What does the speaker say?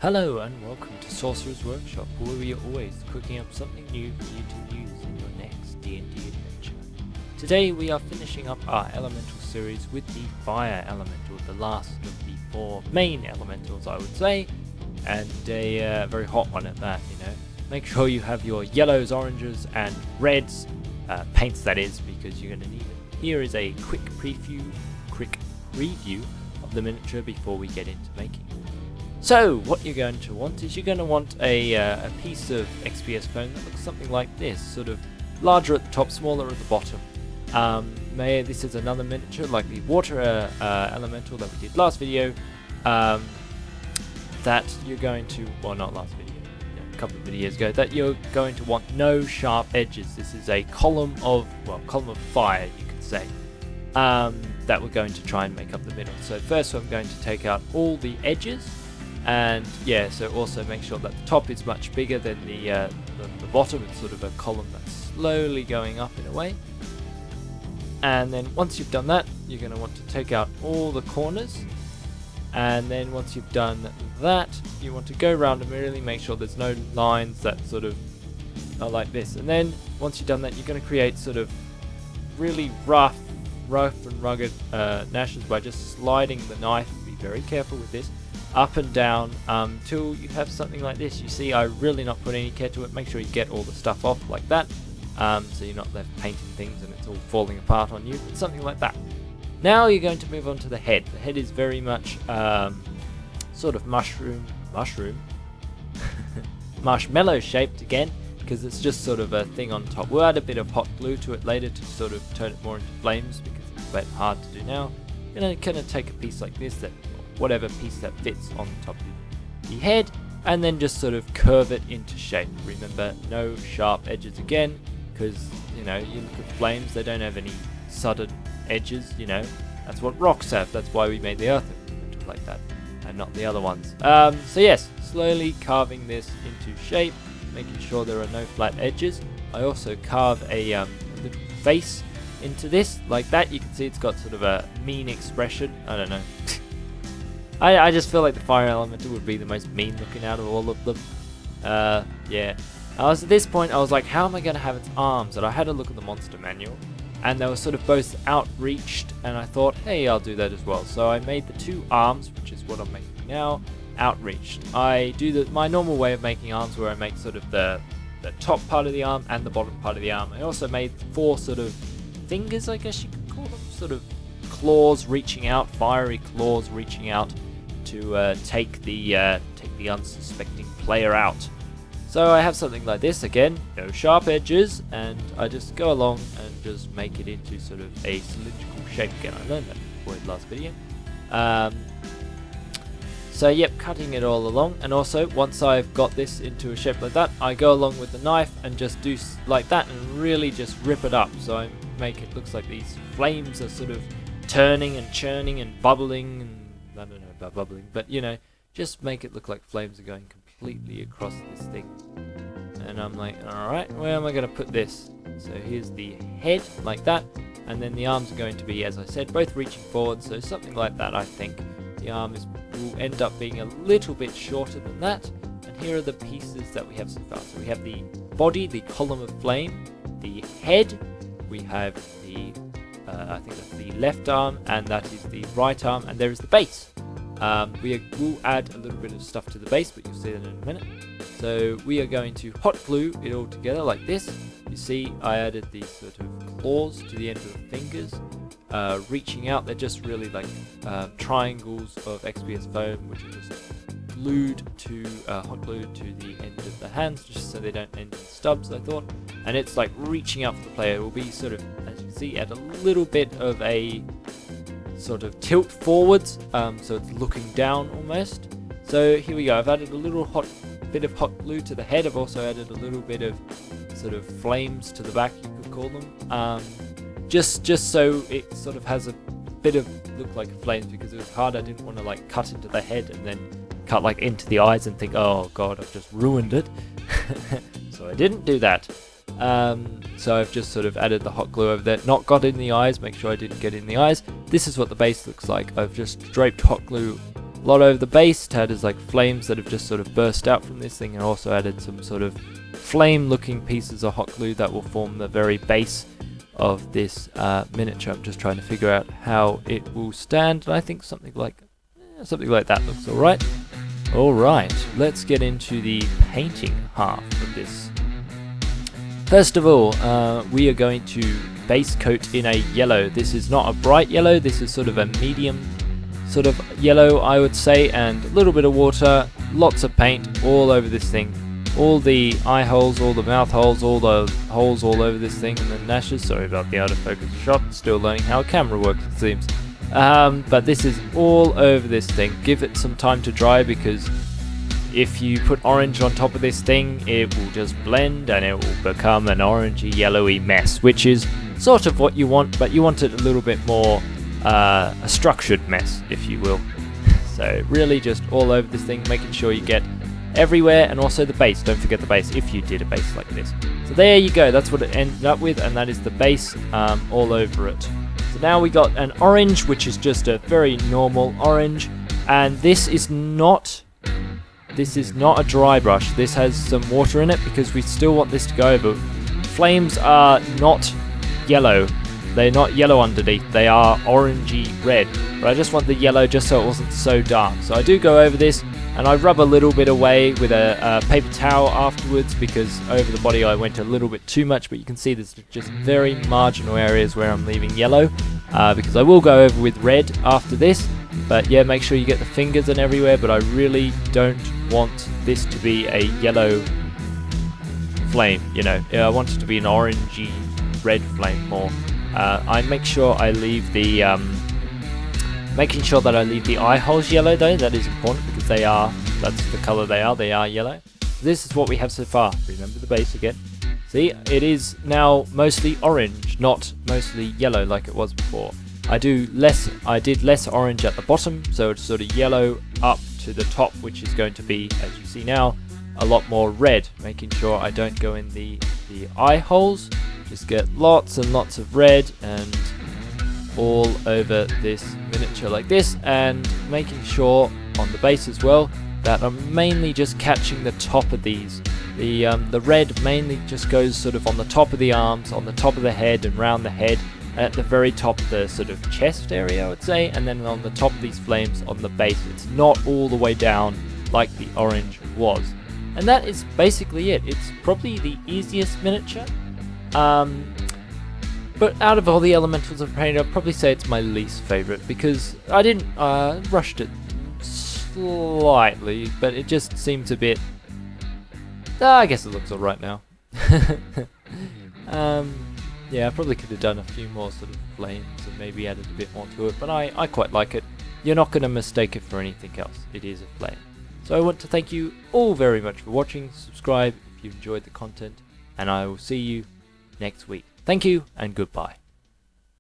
Hello and welcome to Sorcerer's Workshop, where we are always cooking up something new for you to use in your next D&D adventure. Today we are finishing up our elemental series with the fire elemental, the last of the four main elementals I would say, and a very hot one at that, you know. Make sure you have your yellows, oranges and reds, paints that is, because you're going to need it. Here is a quick preview of the miniature before we get into making. So, what you're going to want is you're going to want a piece of XPS foam that looks something like this, sort of larger at the top, smaller at the bottom. This is another miniature like the water elemental that we did last video, that you're going to, well not last video, a couple of videos ago, that you're going to want no sharp edges. This is a column of fire, you could say, that we're going to try and make up the middle. So first I'm going to take out all the edges. And yeah, so also make sure that the top is much bigger than the bottom. It's sort of a column that's slowly going up in a way. And then once you've done that, you're going to want to take out all the corners. And then once you've done that, you want to go around and really make sure there's no lines that sort of are like this. And then once you've done that, you're going to create sort of really rough and rugged nashes by just sliding the knife. Be very careful with this. Up and down till you have something like this. You see, I really not put any care to it. Make sure you get all the stuff off like that, so you're not left painting things and it's all falling apart on you. But something like that. Now you're going to move on to the head. The head is very much sort of marshmallow shaped again, because it's just sort of a thing on top. We'll add a bit of hot glue to it later to sort of turn it more into flames, because it's a bit hard to do now. You're going to kind of take a piece like this, whatever piece that fits on the top of the head, and then just sort of curve it into shape. Remember, no sharp edges again, because you know, you look at flames, they don't have any sudden edges, you know. That's what rocks have. That's why we made the earth like that and not the other ones. So yes, slowly carving this into shape, making sure there are no flat edges. I also carve a little face into this like that. You can see it's got sort of a mean expression. I don't know. I just feel like the fire elemental would be the most mean looking out of all of them. Yeah. At this point I was like, how am I going to have its arms? And I had a look at the monster manual, and they were sort of both outreached, and I thought, hey, I'll do that as well. So I made the two arms, which is what I'm making now, outreached. I do my normal way of making arms, where I make sort of the top part of the arm and the bottom part of the arm. I also made four sort of fingers, I guess you could call them, sort of claws reaching out, fiery claws reaching out, to take the unsuspecting player out. So I have something like this again, no sharp edges, and I just go along and just make it into sort of a cylindrical shape again. I learned that before in the last video. So yep, cutting it all along, and also once I've got this into a shape like that, I go along with the knife and just do like that and really just rip it up. So I make it looks like these flames are sort of turning and churning and bubbling, and I don't know about bubbling, but you know, just make it look like flames are going completely across this thing. And I'm like, alright, where am I going to put this? So here's the head, like that, and then the arms are going to be, as I said, both reaching forward, so something like that. I think the arm will end up being a little bit shorter than that. And here are the pieces that we have so far. So we have the body, the column of flame, the head, we have the I think that's the left arm, and that is the right arm, and there is the base. We will add a little bit of stuff to the base, but you'll see that in a minute. So we are going to hot glue it all together like this. You see, I added these sort of claws to the end of the fingers, reaching out. They're just really like triangles of XPS foam, which are just glued to hot glued to the end of the hands, just so they don't end in stubs, I thought. And it's like reaching out for the player. It will be sort of, as you can see, at a little bit of a sort of tilt forwards, so it's looking down almost. So here we go. I've added a little bit of hot glue to the head. I've also added a little bit of sort of flames to the back, you could call them, just so it sort of has a bit of look like flames, because it was hard. I didn't want to like cut into the head and then cut like into the eyes and think, oh god, I've just ruined it. So I didn't do that. So I've just sort of added the hot glue over there, not got in the eyes, make sure I didn't get in the eyes. This is what the base looks like. I've just draped hot glue a lot over the base. Tad is like flames that have just sort of burst out from this thing, and also added some sort of flame looking pieces of hot glue that will form the very base of this miniature. I'm just trying to figure out how it will stand, and I think something like that looks alright. Alright, let's get into the painting half of this. First of all, we are going to base coat in a yellow. This is not a bright yellow, this is sort of a medium sort of yellow, I would say, and a little bit of water, lots of paint all over this thing. All the eye holes, all the mouth holes, all the holes all over this thing, and the nashes. Sorry about the out of focus shot, still learning how a camera works, it seems. But this is all over this thing. Give it some time to dry, because if you put orange on top of this thing, it will just blend and it will become an orangey yellowy mess, which is sort of what you want, but you want it a little bit more a structured mess, if you will. So really just all over this thing, making sure you get everywhere, and also the base. Don't forget the base if you did a base like this. So there you go, that's what it ended up with, and that is the base all over it. So now we got an orange, which is just a very normal orange, and this is not a dry brush. This has some water in it because we still want this to go over. Flames are not yellow. They're not yellow underneath. They are orangey red. But I just want the yellow just so it wasn't so dark. So I do go over this, and I rub a little bit away with a paper towel afterwards, because over the body I went a little bit too much, but you can see there's just very marginal areas where I'm leaving yellow, because I will go over with red after this. But yeah, make sure you get the fingers and everywhere, but I really don't want this to be a yellow flame, you know. I want it to be an orangey red flame more. I make sure I leave the making sure that I leave the eye holes yellow though. That is important, because that's the color they are yellow. This is what we have so far. Remember the base again. See, it is now mostly orange, not mostly yellow like it was before. I did less orange at the bottom, so it's sort of yellow up to the top, which is going to be, as you see now, a lot more red, making sure I don't go in the eye holes. Just get lots and lots of red and all over this miniature like this, and making sure on the base as well that I'm mainly just catching the top of these. The red mainly just goes sort of on the top of the arms, on the top of the head and round the head, at the very top of the sort of chest area, I would say, and then on the top of these flames on the base. It's not all the way down like the orange was. And that is basically it. It's probably the easiest miniature. But out of all the elementals I've painted, I'd probably say it's my least favourite, because I didn't rushed it slightly, but it just seems a bit... I guess it looks alright now. Yeah, I probably could have done a few more sort of flames and maybe added a bit more to it, but I quite like it. You're not going to mistake it for anything else. It is a flame. So I want to thank you all very much for watching. Subscribe if you enjoyed the content, and I will see you next week. Thank you and goodbye.